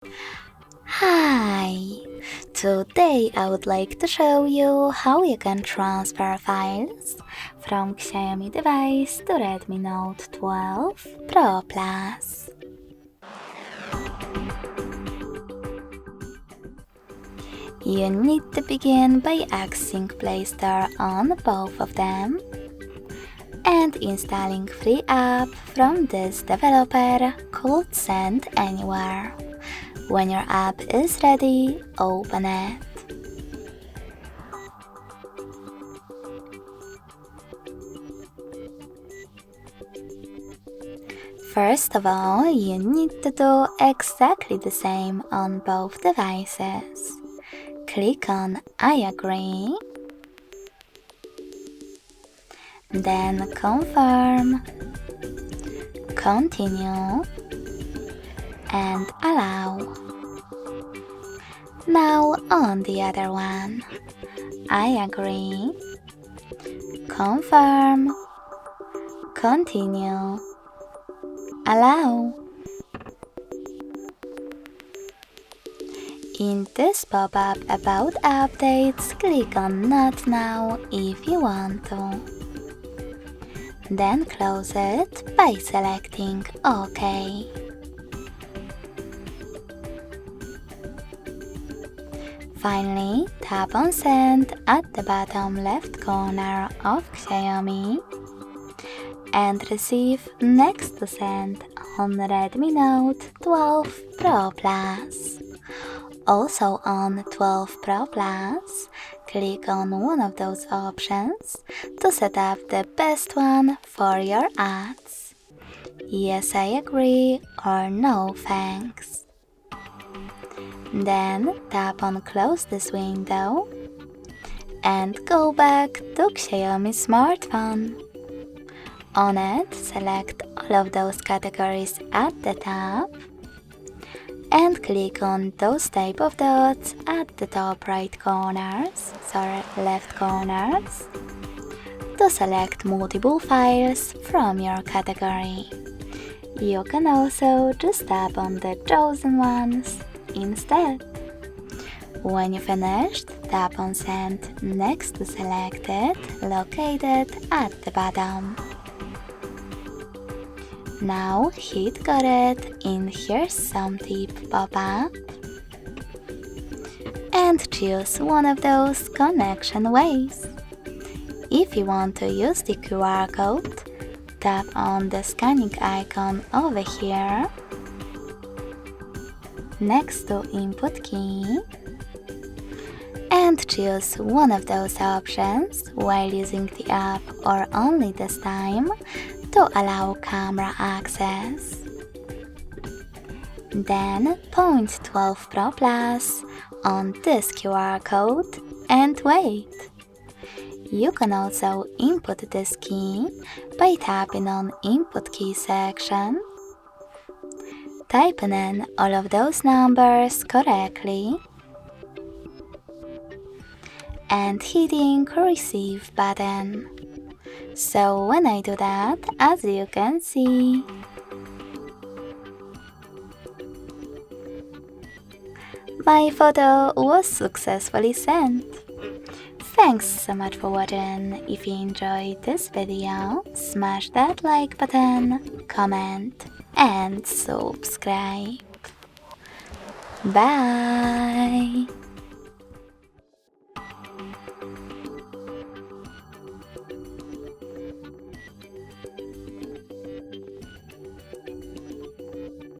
Hi! Today I would like to show you how you can transfer files from Xiaomi device to Redmi Note 12 Pro Plus. You need to begin by accessing Play Store on both of them and installing free app from this developer called Send Anywhere. When your app is ready, open it. First of all, you need to do exactly the same on both devices. Click on I agree, then confirm, continue, and allow. Now on the other one, I agree, confirm, continue, allow. In this pop-up about updates, click on Not Now if you want to. Then close it by selecting OK. Finally, tap on Send at the bottom left corner of Xiaomi and receive Next to Send on Redmi Note 12 Pro Plus. Also on 12 Pro Plus, click on one of those options to set up the best one for your ads. Yes, I agree or no thanks. Then tap on Close this window and go back to Xiaomi smartphone. On it, select all of those categories at the top and click on those type of dots at the top left corners to select multiple files from your category. You can also just tap on the chosen ones instead. When you finished, tap on Send next to selected, located at the bottom. Now hit Got it in Here's Some Tip pop-up and choose one of those connection ways. If you want to use the QR code, tap on the scanning icon over here next to input key and choose one of those options while using the app or only this time to allow camera access. Then point 12 Pro Plus on this QR code and wait. You can also input this key by tapping on Input Key section, typing in all of those numbers correctly, and hitting Receive button. So when I do that, as you can see, my photo was successfully sent. Thanks so much for watching. If you enjoyed this video, smash that like button, comment, and subscribe. Bye!